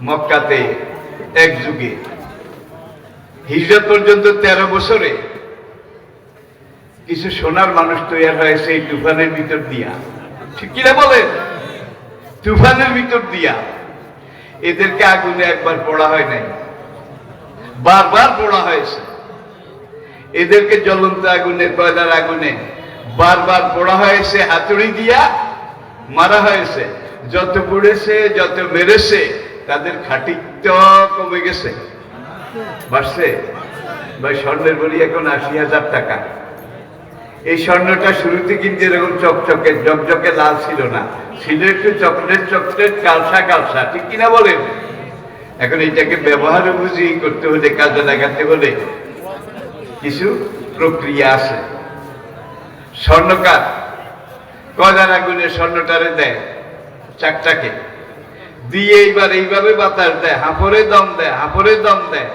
মক্কাতে এক যুগে হিজরত পর্যন্ত 13 বছরে কিছু সোনার মানুষ তৈরি হয়েছে এই তুফানের ভিতর দিয়া। ঠিক কিনা বলেন? তুফানের ভিতর দিয়া। এদেরকে আগুনে একবার পোড়া হয় নাই, বারবার পোড়া হয়েছে। এদেরকে জ্বলন্ত আগুনে, কয়লার আগুনে বারবার পোড়া হয়েছে, হাতুড়ি দিয়া মারা হয়েছে। যত পুড়েছে, যত মেরেছে, তাদের খাঁটিত্ব কমে গেছে। বাড়ছে ভাই, স্বর্ণের বলি এখন 80,000 টাকা। এই স্বর্ণটা শুরুতে কিন্তু এরকম চকচকে জকজকে লাল ছিল না, ছিল একটু চকলেট চকলেট, কালসা কালসা। ঠিক কিনা বলেন? এখন এটাকে ব্যবহার উপযোগী করতে হলে, কাজে লাগাতে হলে কিছু প্রক্রিয়া আছে। স্বর্ণকার কয়লার আগুনে স্বর্ণটারে দেয়, চাকটাকে দিয়ে এইবার এইভাবে বাতাস দেয়, হাঁপড়ে দম দেয়, হাঁপড়ে দম দেয়,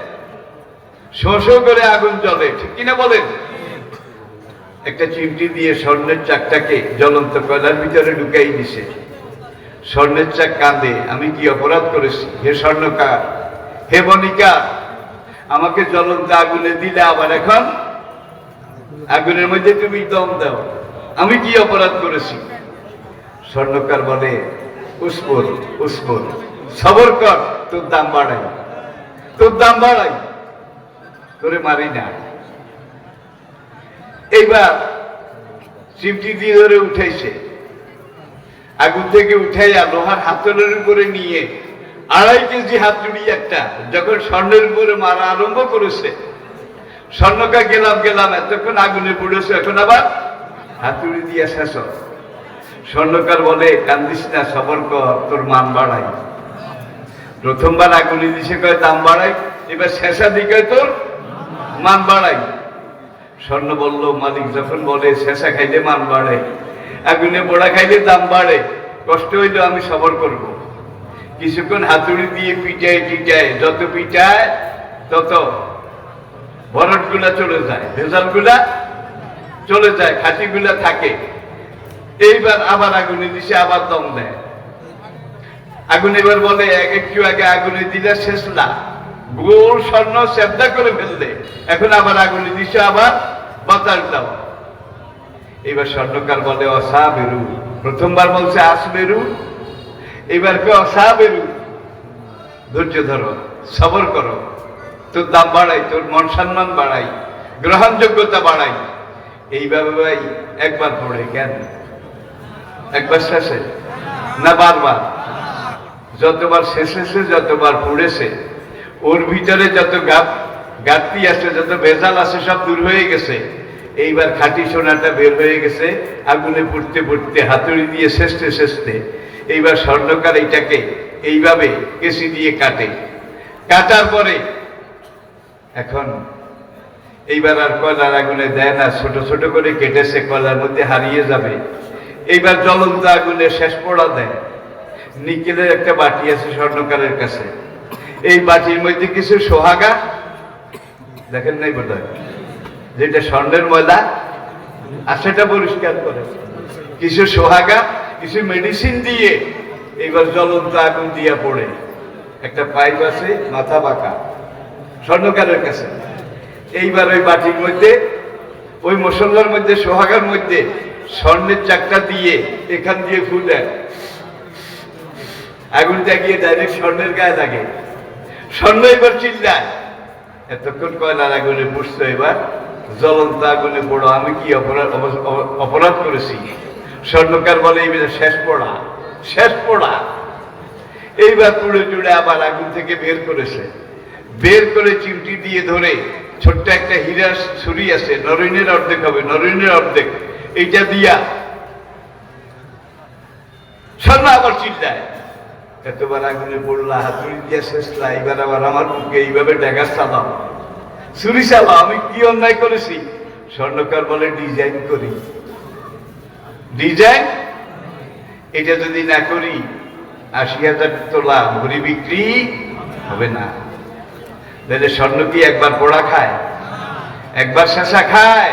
শোঁ করে আগুন জ্বলে। ঠিক কিনা বলেন? একটা চিমটি দিয়ে স্বর্ণের চাকটাকে জ্বলন্ত কয়লার ভিতরে ঢুকাই দিছে। স্বর্ণের চাক কাঁদে, আমি কি অপরাধ করেছি? হে স্বর্ণকার, হে বণিকা, আমাকে জ্বলন্ত আগুনে দিলে, আবার এখন আগুনের মধ্যে তুমি দম দাও, আমি কি অপরাধ করেছি? স্বর্ণকার বলে, উসপুর উসপুর, সবর কর, তোর দাম বাড়াই, তোর দাম বাড়াই, তোরে মারি না। এইবার চিমটি দিয়ে ধরে উঠাইছে, আগুন থেকে উঠাইয়া লোহার হাতলের উপরে নিয়ে 2.5 কেজি হাতুড়ি একটা যখন স্বর্ণের উপরে মারা আরম্ভ করেছে, স্বর্ণকার গেলাম গেলাম, এতক্ষণ আগুনে পড়েছে, এখন আবার হাতুড়ি দিয়ে শেষ। স্বর্ণকার বলে, কান্দিস না, সবর কর, তোর মান বাড়াই। প্রথমবার আগুনে দিছে কয় দাম বাড়াই, এবার শেষা দিকে তোর মান বাড়াই। স্বর্ণ বলল, মালিক যখন বলে শেষা খাইলে মান বাড়ে, আগুনে পোড়া খাইলে দাম বাড়ে, কষ্ট হইলে আমি সবর করব। কিছুক্ষণ হাতুড়ি দিয়ে পিটায় টিটায়, যত পিটায় তত ভরট গুলা চলে যায়, ভেজাল গুলা চলে যায়, খাঁটি গুলা থাকে। এইবার আবার আগুনে দিছে, আবার দম দেয়। আগুন এবার বলে, একটু আগে আগুনে দিলে শেষ না, গোল স্বর্ণ সেদ্ধা করে ফেললে, এখন আবার আগুনে দিছে, আবার বাতাস দাও। এবার স্বর্ণকার বলে, অসা বেরু। প্রথমবার বলছে আস বেরু, এবার কে অসা বেরু, ধৈর্য ধরো, সবর করো, তোর দাম বাড়াই, তোর মন সম্মান বাড়াই, গ্রহণযোগ্যতা বাড়াই। এইভাবে ভাই একবার পড়ে কেন, একবার শেষে না বারবার? যতবার শেষেছে, যতবার পড়েছে, ওর ভিতরে যত ঘাটতি আছে, যত ভেজাল আছে, সব দূর হয়ে গেছে। এইবার খাঁটি সোনাটা বের হয়ে গেছে, আগুনে পুড়তে পুড়তে, হাতুড়ি দিয়ে শেষতে শেষতে। এইবার স্বর্ণকার এইটাকে এইভাবে কেসি দিয়ে কাটে, কাটার পরে এখন এইবার আর কয়লার আগুনে দেয় না, ছোট ছোট করে কেটেছে, কয়লার মধ্যে হারিয়ে যাবে। এইবার জ্বলন্ত আগুনে শেষ পোড়া দেয়। নিকেলের একটা বাটি আছে স্বর্ণকারের কাছে, এই বাটির মধ্যে কিছু সোহাগা, দেখেন নাই বোধ হয়, যেটা স্বর্ণের ময়লা আর সেটা পরিষ্কার করে, কিছু সোহাগা, কিছু মেডিসিন দিয়ে এইবার জ্বলন্ত আগুন দিয়া পড়ে। একটা পাইপ আছে, মাথা বাঁকা, স্বর্ণকারের কাছে। এইবার ওই বাটির মধ্যে, ওই মশলার মধ্যে, সোহাগার মধ্যে স্বর্ণের চাকটা দিয়ে এখান দিয়ে ফু দেয়, আগুনটা গিয়ে ডাইরেক্ট স্বর্ণের গায়ে লাগে। স্বর্ণ এবার চিল্লায়, এতক্ষণ কয়লার আগুনে পুষছো, এবার জ্বলন্ত আগুনে পড়ো, আমি কি অপরাধ করেছি? স্বর্ণকার বলে, এইবার শেষ পড়া, শেষ পড়া। এইবার পুড়ে টুড়ে আবার আগুন থেকে বের করেছে, বের করে চিমটি দিয়ে ধরে, ছোট্ট একটা হীরা ছুরি আছে, নরইনের অর্ধেক হবে, নরইনের অর্ধেক, এইটা দিয়া স্বর্ণ আবার চিল্লায়, এতবার আগুনে পড়লা, হাতুড়ি দিয়ে শেষলা, এবার আবার আমার বুকে এইভাবে ড্যাগার চালাও, ছুরি চালাও, আমি কি অন্যায় করেছি? স্বর্ণকার বলে, ডিজাইন করি, ডিজাইন। এটা যদি না করি 80,000 তোলা ভরি বিক্রি হবে না। তাহলে স্বর্ণ কি একবার পোড়া খায়, একবার শেষা খায়?